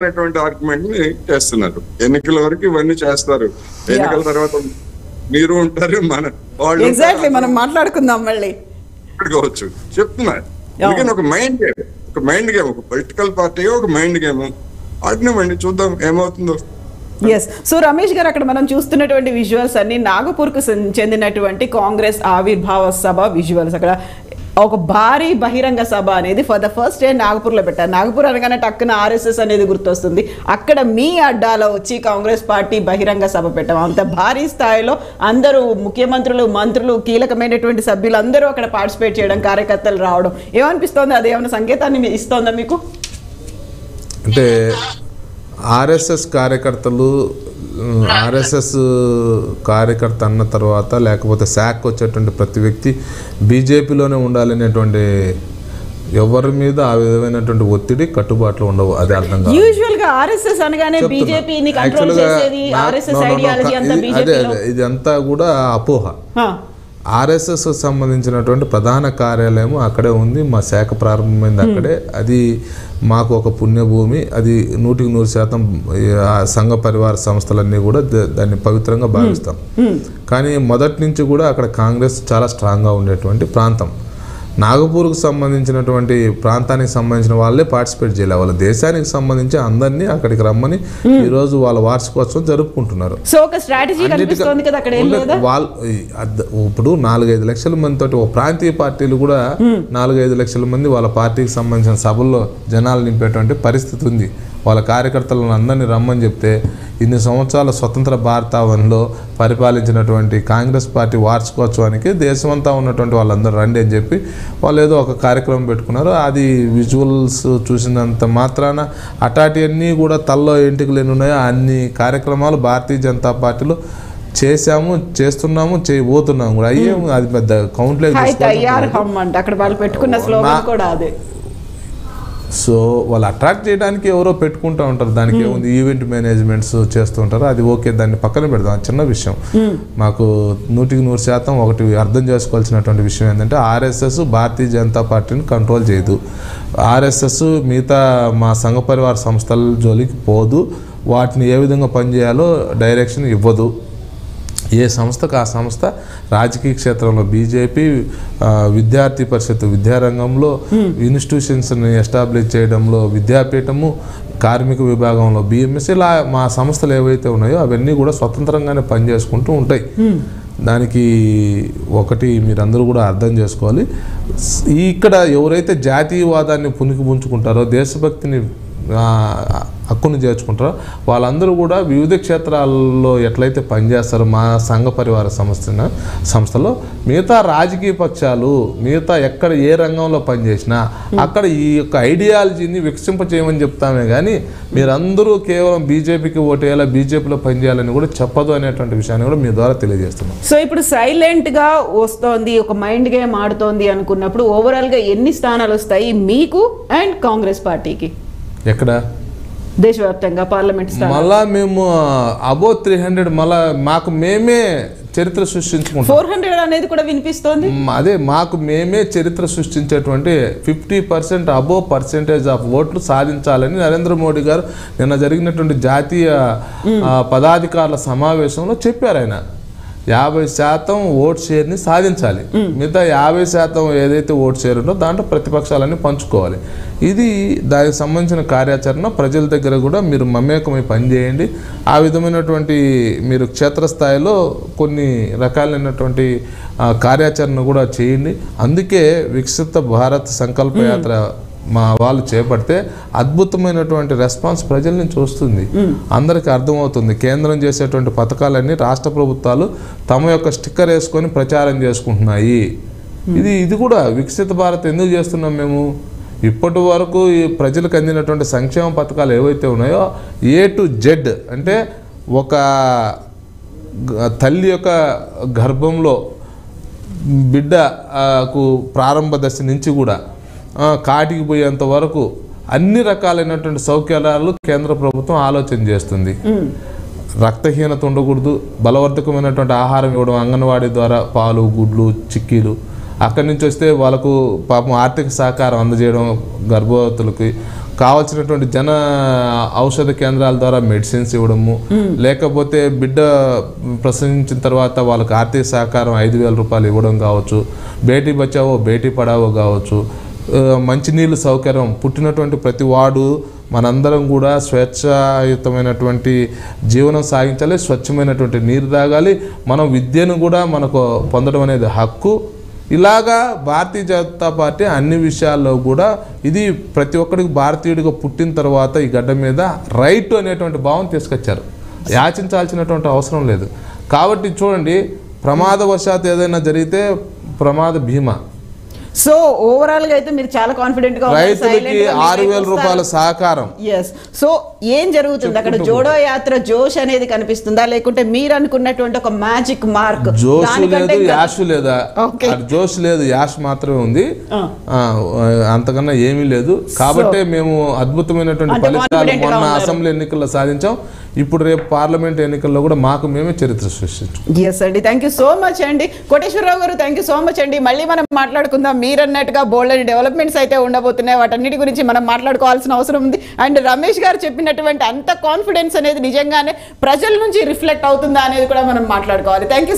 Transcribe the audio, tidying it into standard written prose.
అనేటువంటి ఆర్గ్యుమెంట్ ని చేస్తున్నారు. ఎన్నికల వరకు ఇవన్నీ చేస్తారు. ఎన్నికల తర్వాత మీరు ఉంటారు, మన వాళ్ళు ఎగ్జాక్ట్లీ మనం మాట్లాడుకుందాం మళ్ళీ కావచ్చు చెప్తున్నారు. ఎందుకంటే ఒక మైండ్ గేమ్ ఒక పొలిటికల్ పార్టీ ఒక మైండ్ గేమ్ ఆడినామండి, చూద్దాం ఏమవుతుందో. ఎస్. సో రమేష్ గారు, అక్కడ మనం చూస్తున్నటువంటి విజువల్స్ అన్ని నాగపూర్కు చెందినటువంటి కాంగ్రెస్ ఆవిర్భావ సభ విజువల్స్. అక్కడ ఒక భారీ బహిరంగ సభ అనేది ఫర్ ద ఫస్ట్ టైం నాగపూర్లో పెట్టారు. నాగపూర్ అనగానే టక్కున ఆర్ఎస్ఎస్ అనేది గుర్తొస్తుంది. అక్కడ మీ అడ్డాలో వచ్చి కాంగ్రెస్ పార్టీ బహిరంగ సభ పెట్టాం. అంత భారీ స్థాయిలో అందరూ ముఖ్యమంత్రులు, మంత్రులు, కీలకమైనటువంటి సభ్యులు అందరూ అక్కడ పార్టిసిపేట్ చేయడం, కార్యకర్తలు రావడం ఏమనిపిస్తోంది? అది ఏమైనా సంకేతాన్ని ఇస్తోందా మీకు? అంటే ఆర్ఎస్ఎస్ కార్యకర్త అన్న తర్వాత లేకపోతే శాఖ వచ్చేటువంటి ప్రతి వ్యక్తి బీజేపీలోనే ఉండాలనేటువంటి ఎవరి మీద ఆ విధమైనటువంటి ఒత్తిడి కట్టుబాట్లు ఉండవు. అది అర్థం కాదు. యూజువల్ గా ఆర్ఎస్ఎస్ అనగానే బీజేపీని కంట్రోల్ చేసేది, ఆర్ఎస్ఎస్ ఐడియాలజీ అంతా బీజేపీలో. ఇది అంతా కూడా అపోహ. ఆర్ఎస్ఎస్ సంబంధించినటువంటి ప్రధాన కార్యాలయం అక్కడే ఉంది. మా శాఖ ప్రారంభమైంది అక్కడే. అది మాకు ఒక పుణ్యభూమి. అది 100% సంఘ పరివార సంస్థలన్నీ కూడా దాన్ని పవిత్రంగా భావిస్తాం. కానీ మొదటి నుంచి కూడా అక్కడ కాంగ్రెస్ చాలా స్ట్రాంగ్గా ఉండేటువంటి ప్రాంతం. నాగపూర్కు సంబంధించినటువంటి ప్రాంతానికి సంబంధించిన వాళ్ళే పార్టిసిపేట్ చేయలేదు. వాళ్ళ దేశానికి సంబంధించి అందరినీ అక్కడికి రమ్మని ఈరోజు వాళ్ళ వార్షికోత్సవం జరుపుకుంటున్నారు. వాళ్ళు ఇప్పుడు 4-5 లక్షల మందితో ప్రాంతీయ పార్టీలు కూడా 4-5 లక్షల మంది వాళ్ళ పార్టీకి సంబంధించిన సభల్లో జనాలు నింపేటువంటి పరిస్థితి ఉంది. వాళ్ళ కార్యకర్తలను అందరినీ రమ్మని చెప్తే ఇన్ని సంవత్సరాల స్వతంత్ర భారతావనిలో పరిపాలించినటువంటి కాంగ్రెస్ పార్టీ వార్షికోత్సవానికి దేశమంతా ఉన్నటువంటి వాళ్ళందరూ రండి అని చెప్పి వాళ్ళు ఏదో ఒక కార్యక్రమం పెట్టుకున్నారు. అది విజువల్స్ చూసినంత మాత్రాన అటాటివన్నీ కూడా తల్లో ఎంటికలు ఎన్ని ఉన్నాయో అన్ని కార్యక్రమాలు భారతీయ జనతా పార్టీలో చేశాము, చేస్తున్నాము, చేయబోతున్నాము కూడా. అయ్యే అది పెద్ద కౌంట్లే. సో వాళ్ళు అట్రాక్ట్ చేయడానికి ఎవరో పెట్టుకుంటూ ఉంటారు. దానికి ఏముంది, ఈవెంట్ మేనేజ్మెంట్స్ చేస్తూ ఉంటారు. అది ఓకే, దాన్ని పక్కన పెడదాం. అది చిన్న విషయం. మాకు 100% ఒకటి అర్థం చేసుకోవాల్సినటువంటి విషయం ఏంటంటే ఆర్ఎస్ఎస్ భారతీయ జనతా పార్టీని కంట్రోల్ చేయదు. ఆర్ఎస్ఎస్ మిగతా మా సంఘ పరివార సంస్థల జోలికి పోదు. వాటిని ఏ విధంగా పనిచేయాలో డైరెక్షన్ ఇవ్వదు. ఏ సంస్థకు ఆ సంస్థ రాజకీయ క్షేత్రంలో బీజేపీ, విద్యార్థి పరిషత్ విద్యారంగంలో, ఇన్స్టిట్యూషన్స్ని ఎస్టాబ్లిష్ చేయడంలో విద్యాపీఠము, కార్మిక విభాగంలో బిఎంఎస్, ఇలా మా సంస్థలు ఏవైతే ఉన్నాయో అవన్నీ కూడా స్వతంత్రంగానే పనిచేసుకుంటూ ఉంటాయి. దానికి ఒకటి మీరందరూ కూడా అర్థం చేసుకోవాలి. ఇక్కడ ఎవరైతే జాతీయవాదాన్ని పుణికిపుంచుకుంటారో, దేశభక్తిని హక్కును చేర్చుకుంటారో వాళ్ళందరూ కూడా వివిధ క్షేత్రాల్లో ఎట్లయితే పనిచేస్తారో మా సంఘ పరివార సంస్థలో మిగతా రాజకీయ పక్షాలు మిగతా ఎక్కడ ఏ రంగంలో పనిచేసినా అక్కడ ఈ యొక్క ఐడియాలజీని వికసింపచేయమని చెప్తామే కానీ మీరందరూ కేవలం బీజేపీకి ఓటేయాలా, బీజేపీలో పనిచేయాలని కూడా చెప్పదు అనేటువంటి విషయాన్ని కూడా మీ ద్వారా తెలియజేస్తున్నాం. సో ఇప్పుడు సైలెంట్గా వస్తోంది, ఒక మైండ్ గేమ్ ఆడుతోంది అనుకున్నప్పుడు ఓవరాల్గా ఎన్ని స్థానాలు వస్తాయి మీకు అండ్ కాంగ్రెస్ పార్టీకి? ఎక్కడ దేశవ్యాప్తంగా పార్లమెంట్ మళ్ళా మేము అబౌ 300 మళ్ళా మాకు మేమే చరిత్ర సృష్టించుకుంటాం. 400 అనేది కూడా వినిపిస్తోంది. అదే మాకు మేమే చరిత్ర సృష్టించేటువంటి 50% అబో పర్సెంటేజ్ ఆఫ్ ఓట్లు సాధించాలని నరేంద్ర మోడీ గారు నిన్న జరిగినటువంటి జాతీయ పదాధికారుల సమావేశంలో చెప్పారు. ఆయన 50% ఓట్ షేర్ని సాధించాలి. మిగతా 50% ఏదైతే ఓట్ షేర్ ఉందో దాంట్లో ప్రతిపక్షాలన్నీ పంచుకోవాలి. ఇది దానికి సంబంధించిన కార్యాచరణ ప్రజల దగ్గర కూడా మీరు మమేకమై పనిచేయండి. ఆ విధమైనటువంటి మీరు క్షేత్రస్థాయిలో కొన్ని రకాలైనటువంటి కార్యాచరణ కూడా చేయండి. అందుకే వికసిత భారత్ సంకల్పయాత్ర మా వాళ్ళు చేపడితే అద్భుతమైనటువంటి రెస్పాన్స్ ప్రజల నుంచి వస్తుంది. అందరికీ అర్థమవుతుంది. కేంద్రం చేసేటువంటి పథకాలన్నీ రాష్ట్ర ప్రభుత్వాలు తమ యొక్క స్టిక్కర్ వేసుకొని ప్రచారం చేసుకుంటున్నాయి. ఇది కూడా వికసిత భారత్ ఎందుకు చేస్తున్నాం మేము? ఇప్పటి వరకు ఈ ప్రజలకు అందినటువంటి సంక్షేమ పథకాలు ఏవైతే ఉన్నాయో A to Z, అంటే ఒక తల్లి యొక్క గర్భంలో బిడ్డకు ప్రారంభ దశ నుంచి కూడా కాటికి పోయేంత వరకు అన్ని రకాలైనటువంటి సౌకర్యాలు కేంద్ర ప్రభుత్వం ఆలోచన చేస్తుంది. రక్తహీనత ఉండకూడదు, బలవర్ధకమైనటువంటి ఆహారం ఇవ్వడం, అంగన్వాడీ ద్వారా పాలు, గుడ్లు, చిక్కీలు, అక్కడి నుంచి వస్తే వాళ్ళకు పాపం ఆర్థిక సహకారం అందజేయడం, గర్భవతులకి కావాల్సినటువంటి జన ఔషధ కేంద్రాల ద్వారా మెడిసిన్స్ ఇవ్వడము, లేకపోతే బిడ్డ ప్రసవించిన తర్వాత వాళ్ళకి ఆర్థిక సహకారం 5,000 రూపాయలు ఇవ్వడం కావచ్చు, బేటీ బచావో బేటీ పడావో కావచ్చు, మంచినీళ్ళు సౌకర్యం, పుట్టినటువంటి ప్రతి వాడు మనందరం కూడా స్వేచ్ఛాయుతమైనటువంటి జీవనం సాగించాలి, స్వచ్ఛమైనటువంటి నీరు తాగాలి, మనం విద్యను కూడా మనకు పొందడం అనేది హక్కు. ఇలాగా భారతీయ జనతా పార్టీ అన్ని విషయాల్లో కూడా ఇది ప్రతి ఒక్కరికి భారతీయుడిగా పుట్టిన తర్వాత ఈ గడ్డ మీద రైట్ అనేటువంటి భావం తీసుకొచ్చారు. యాచించాల్సినటువంటి అవసరం లేదు. కాబట్టి చూడండి, ప్రమాదవశాత్తు ఏదైనా జరిగితే ప్రమాద బీమా. సో ఓవరాల్ గా అయితే మీరు చాలా కాన్ఫిడెంట్ గా రైతులకి 6,000 రూపాయల సహకారం. సో ఏం జరుగుతుంది అక్కడ? జోడో యాత్ర జోష్ అనేది కనిపిస్తుందా, లేకుంటే మీరు అనుకున్నటువంటి ఒక మ్యాజిక్ మార్క్? జోష్ లేదు, యాష్ లేదా? జోష్ లేదు, యాష్ మాత్రమే ఉంది, అంతకన్నా ఏమీ లేదు. కాబట్టి మేము అద్భుతమైనటువంటి ఫలితాలు మొన్న అసెంబ్లీ ఎన్నికల్లో సాధించాం. ఇప్పుడు రేపు పార్లమెంట్ ఎన్నికల్లో కూడా మాకు మేమే చరిత్ర సృష్టించాం. ఎస్ అండి, థ్యాంక్ యూ సో మచ్ అండి. కోటేశ్వరరావు గారు, థ్యాంక్ యూ సో మచ్ అండి. మళ్ళీ మనం మాట్లాడుకుందాం. మీరు అన్నట్టుగా బోల్డ్ అని డెవలప్మెంట్స్ అయితే ఉండబోతున్నాయి, వాటన్నిటి గురించి మనం మాట్లాడుకోవాల్సిన అవసరం ఉంది. అండ్ రమేష్ గారు చెప్పినటువంటి అంత కాన్ఫిడెన్స్ అనేది నిజంగానే ప్రజల నుంచి రిఫ్లెక్ట్ అవుతుందా అనేది కూడా మనం మాట్లాడుకోవాలి. Thank you.